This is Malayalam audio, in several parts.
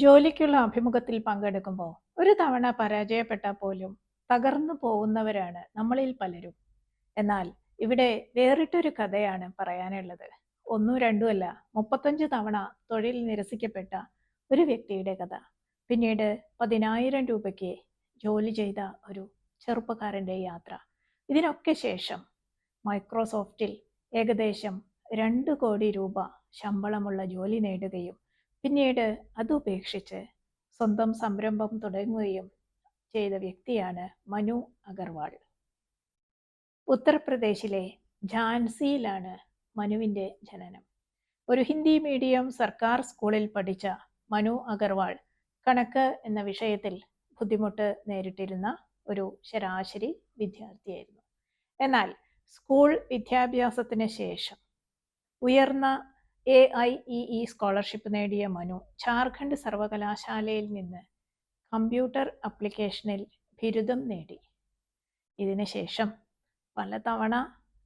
ജോലിക്കുള്ള അഭിമുഖത്തിൽ പങ്കെടുക്കുമ്പോൾ ഒരു തവണ പരാജയപ്പെട്ടാൽ പോലും തകർന്നു പോകുന്നവരാണ് നമ്മളിൽ പലരും. എന്നാൽ ഇവിടെ വേറിട്ടൊരു കഥയാണ് പറയാനുള്ളത്. ഒന്നും രണ്ടും അല്ല, 35 തവണ തൊഴിൽ നിരസിക്കപ്പെട്ട ഒരു വ്യക്തിയുടെ കഥ. പിന്നീട് 10,000 രൂപയ്ക്ക് ജോലി ചെയ്ത ഒരു ചെറുപ്പക്കാരൻ്റെ യാത്ര. ഇതിനൊക്കെ ശേഷം മൈക്രോസോഫ്റ്റിൽ ഏകദേശം 2 കോടി രൂപ ശമ്പളമുള്ള ജോലി നേടുകയും പിന്നീട് അതുപേക്ഷിച്ച് സ്വന്തം സംരംഭം തുടങ്ങുകയും ചെയ്ത വ്യക്തിയാണ് മനു അഗർവാൾ. ഉത്തർപ്രദേശിലെ ഝാൻസിയിലാണ് മനുവിൻ്റെ ജനനം. ഒരു ഹിന്ദി മീഡിയം സർക്കാർ സ്കൂളിൽ പഠിച്ച മനു അഗർവാൾ കണക്ക് എന്ന വിഷയത്തിൽ ബുദ്ധിമുട്ട് നേരിട്ടിരുന്ന ഒരു ശരാശരി വിദ്യാർത്ഥിയായിരുന്നു. എന്നാൽ സ്കൂൾ വിദ്യാഭ്യാസത്തിന് ശേഷം ഉയർന്ന AIEE സ്കോളർഷിപ്പ് നേടിയ മനു ജാർഖണ്ഡ് സർവകലാശാലയിൽ നിന്ന് കമ്പ്യൂട്ടർ ആപ്ലിക്കേഷനിൽ ബിരുദം നേടി. ഇതിനുശേഷം പലതവണ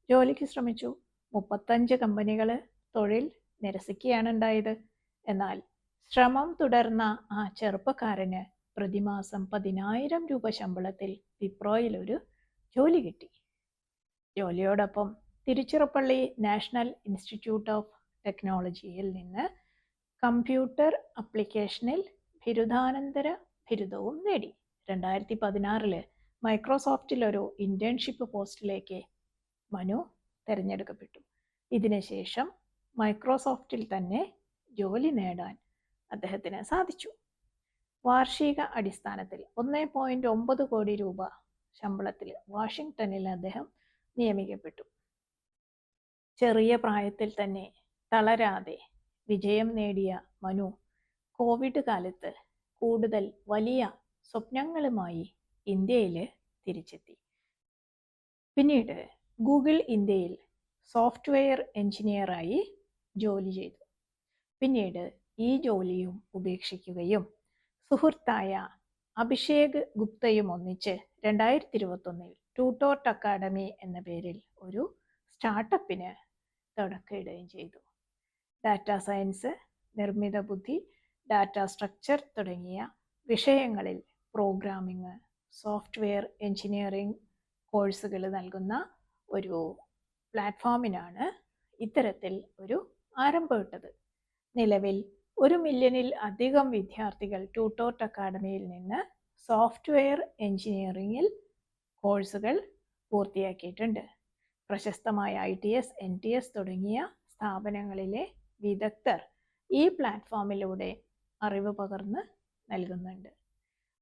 ജോലിക്ക് ശ്രമിച്ചു. 35 കമ്പനികൾ തൊഴിൽ നിരസിക്കുകയാണ് ഉണ്ടായത്. എന്നാൽ ശ്രമം തുടർന്ന ആ ചെറുപ്പക്കാരന് പ്രതിമാസം 10,000 രൂപ ശമ്പളത്തിൽ വിപ്രോയിൽ ഒരു ജോലി കിട്ടി. ജോലിയോടൊപ്പം തിരുച്ചിറപ്പള്ളി നാഷണൽ ഇൻസ്റ്റിറ്റ്യൂട്ട് ഓഫ് ടെക്നോളജിയിൽ നിന്ന് കമ്പ്യൂട്ടർ ആപ്ലിക്കേഷനിൽ ബിരുദാനന്തര ബിരുദവും നേടി. 2016 മൈക്രോസോഫ്റ്റിൽ ഒരു ഇന്റേൺഷിപ്പ് പോസ്റ്റിലേക്ക് മനു തിരഞ്ഞെടുക്കപ്പെട്ടു. ഇതിനുശേഷം മൈക്രോസോഫ്റ്റിൽ തന്നെ ജോലി നേടാൻ അദ്ദേഹത്തിന് സാധിച്ചു. വാർഷിക അടിസ്ഥാനത്തിൽ 1.9 കോടി രൂപ ശമ്പളത്തിൽ വാഷിംഗ്ടണിൽ അദ്ദേഹം നിയമിക്കപ്പെട്ടു. ചെറിയ പ്രായത്തിൽ തന്നെ തളരാതെ വിജയം നേടിയ മനു കോവിഡ് കാലത്ത് കൂടുതൽ വലിയ സ്വപ്നങ്ങളുമായി ഇന്ത്യയിൽ തിരിച്ചെത്തി. പിന്നീട് ഗൂഗിൾ ഇന്ത്യയിൽ സോഫ്റ്റ്വെയർ എഞ്ചിനീയറായി ജോലി ചെയ്തു. പിന്നീട് ഈ ജോലിയും ഉപേക്ഷിക്കുകയും സുഹൃത്തായ അഭിഷേക് ഗുപ്തയും ഒന്നിച്ച് 2021 ട്യൂട്ടോർട്ട് അക്കാഡമി എന്ന പേരിൽ ഒരു സ്റ്റാർട്ടപ്പിന് തുടക്കമിടുകയും ചെയ്തു. ഡാറ്റാ സയൻസ്, നിർമ്മിത ബുദ്ധി, ഡാറ്റാ സ്ട്രക്ചർ തുടങ്ങിയ വിഷയങ്ങളിൽ പ്രോഗ്രാമിംഗ്, സോഫ്റ്റ്വെയർ എഞ്ചിനീയറിംഗ് കോഴ്സുകൾ നൽകുന്ന ഒരു പ്ലാറ്റ്ഫോമിനാണ് ഇത്തരത്തിൽ ഒരു ആരംഭമിട്ടത്. നിലവിൽ 1 മില്യണിൽ അധികം വിദ്യാർത്ഥികൾ ട്യൂട്ടോർട്ട് അക്കാഡമിയിൽ നിന്ന് സോഫ്റ്റ്വെയർ എഞ്ചിനീയറിംഗിൽ കോഴ്സുകൾ പൂർത്തിയാക്കിയിട്ടുണ്ട്. പ്രശസ്തമായ ITS, NTS തുടങ്ങിയ സ്ഥാപനങ്ങളിലെ വിദഗ്ധർ ഈ പ്ലാറ്റ്ഫോമിലൂടെ അറിവ് പകർന്ന് നൽകുന്നുണ്ട്.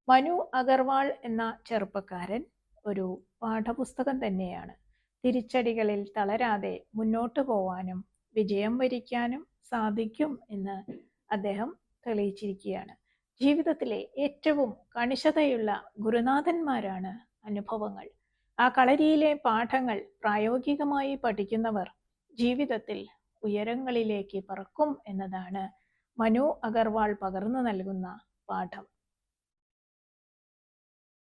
മനു അഗർവാൾ എന്ന ചെറുപ്പക്കാരൻ ഒരു പാഠപുസ്തകം തന്നെയാണ്. തിരിച്ചടികളിൽ തളരാതെ മുന്നോട്ട് പോവാനും വിജയം വരിക്കാനും സാധിക്കും എന്ന് അദ്ദേഹം തെളിയിച്ചിരിക്കുകയാണ്. ജീവിതത്തിലെ ഏറ്റവും കണിശതയുള്ള ഗുരുനാഥന്മാരാണ് അനുഭവങ്ങൾ. ആ കളരിയിലെ പാഠങ്ങൾ പ്രായോഗികമായി പഠിക്കുന്നവർ ജീവിതത്തിൽ ഉയരങ്ങളിലേക്ക് പറക്കും എന്നതാണ് മനു അഗർവാൾ പകർന്നു നൽകുന്ന പാഠം.